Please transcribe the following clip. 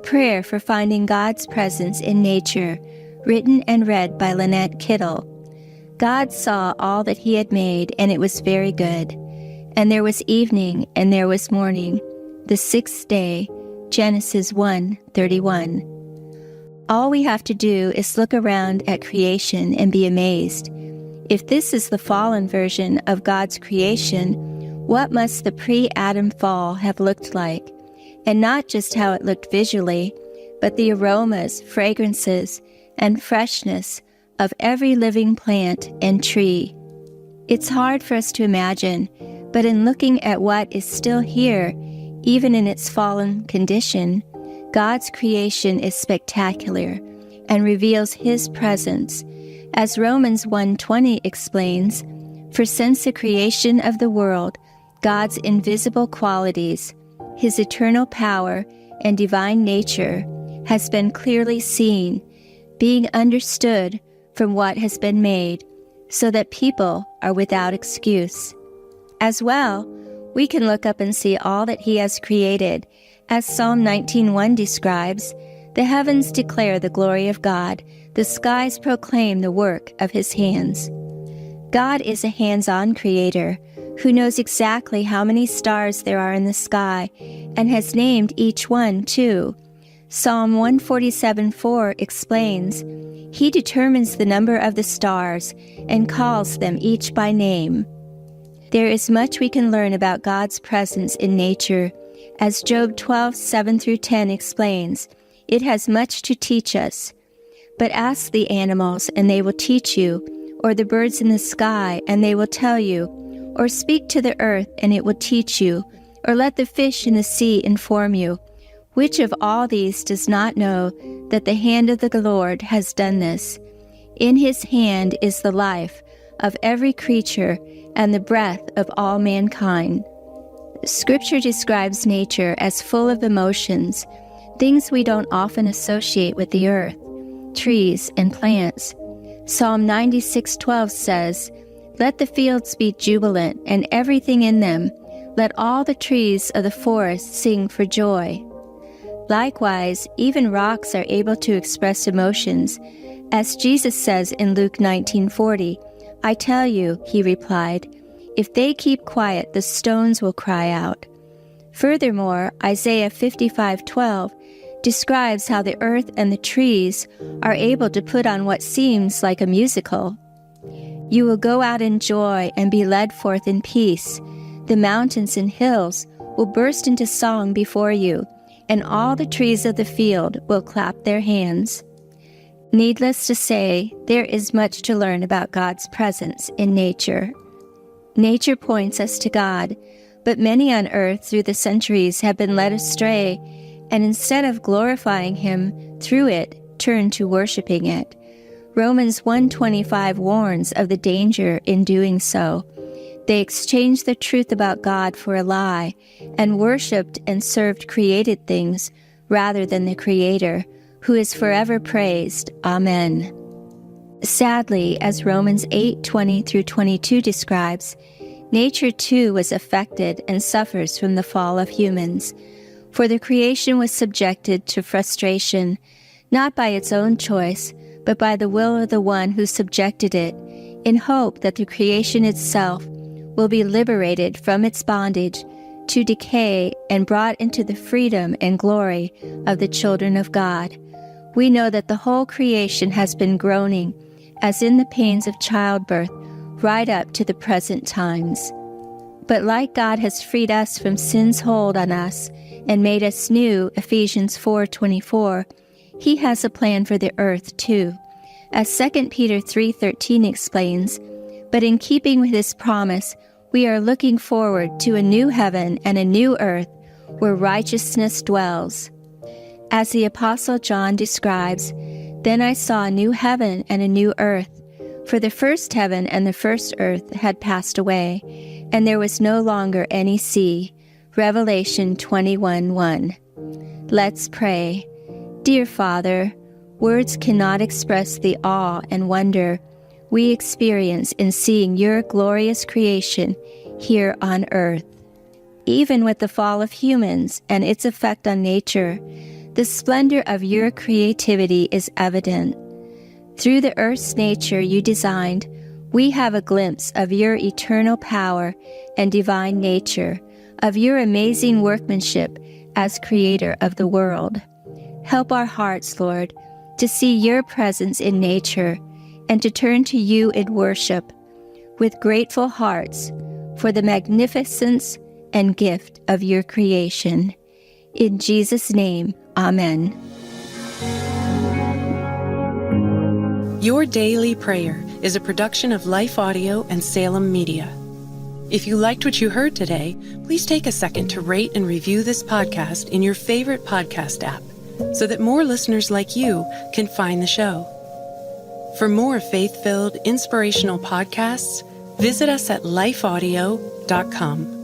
Prayer for Finding God's Presence in Nature, written and read by Lynette Kittle. God saw all that he had made, and it was very good. And there was evening, and there was morning, the sixth day. Genesis 1:31. All we have to do is look around at creation and be amazed. If this is the fallen version of God's creation, what must the pre-Adam fall have looked like? And not just how it looked visually, but the aromas, fragrances, and freshness of every living plant and tree. It's hard for us to imagine, but in looking at what is still here, even in its fallen condition, God's creation is spectacular and reveals his presence. As Romans 1:20 explains, for since the creation of the world, God's invisible qualities, his eternal power and divine nature, has been clearly seen, being understood from what has been made, so that people are without excuse. As well, we can look up and see all that he has created. As Psalm 19:1 describes, the heavens declare the glory of God, the skies proclaim the work of his hands. God is a hands-on creator who knows exactly how many stars there are in the sky and has named each one too. Psalm 147:4 explains, he determines the number of the stars and calls them each by name. There is much we can learn about God's presence in nature. As Job 12:7-10 explains, it has much to teach us. But ask the animals, and they will teach you, or the birds in the sky, and they will tell you, or speak to the earth, and it will teach you, or let the fish in the sea inform you. Which of all these does not know that the hand of the Lord has done this? In his hand is the life of every creature and the breath of all mankind. Scripture describes nature as full of emotions, things we don't often associate with the earth, trees and plants. Psalm 96:12 says, let the fields be jubilant and everything in them. Let all the trees of the forest sing for joy. Likewise, even rocks are able to express emotions. As Jesus says in Luke 19:40, I tell you, he replied, if they keep quiet, the stones will cry out. Furthermore, Isaiah 55:12 describes how the earth and the trees are able to put on what seems like a musical. You will go out in joy and be led forth in peace. The mountains and hills will burst into song before you, and all the trees of the field will clap their hands. Needless to say, there is much to learn about God's presence in nature. Nature points us to God, but many on earth through the centuries have been led astray, and instead of glorifying him through it, turn to worshiping it. Romans 1:25 warns of the danger in doing so. They exchanged the truth about God for a lie and worshipped and served created things rather than the Creator, who is forever praised. Amen. Sadly, as Romans 8:20-22 describes, nature too was affected and suffers from the fall of humans. For the creation was subjected to frustration, not by its own choice, but by the will of the one who subjected it, in hope that the creation itself will be liberated from its bondage to decay and brought into the freedom and glory of the children of God. We know that the whole creation has been groaning, as in the pains of childbirth, right up to the present times. But like God has freed us from sin's hold on us and made us new, Ephesians 4:24, he has a plan for the earth too. As 2 Peter 3:13 explains, but in keeping with his promise, we are looking forward to a new heaven and a new earth where righteousness dwells. As the Apostle John describes, then I saw a new heaven and a new earth, for the first heaven and the first earth had passed away, and there was no longer any sea. Revelation 21:1. Let's pray. Dear Father, words cannot express the awe and wonder we experience in seeing your glorious creation here on earth. Even with the fall of humans and its effect on nature, The splendor of your creativity is evident. Through the earth's nature you designed, we have a glimpse of your eternal power and divine nature, of your amazing workmanship as creator of the world. Help our hearts, Lord, to see your presence in nature and to turn to you in worship with grateful hearts for the magnificence and gift of your creation. In Jesus' name, amen. Your Daily Prayer is a production of Life Audio and Salem Media. If you liked what you heard today, please take a second to rate and review this podcast in your favorite podcast app so that more listeners like you can find the show. For more faith-filled, inspirational podcasts, visit us at lifeaudio.com.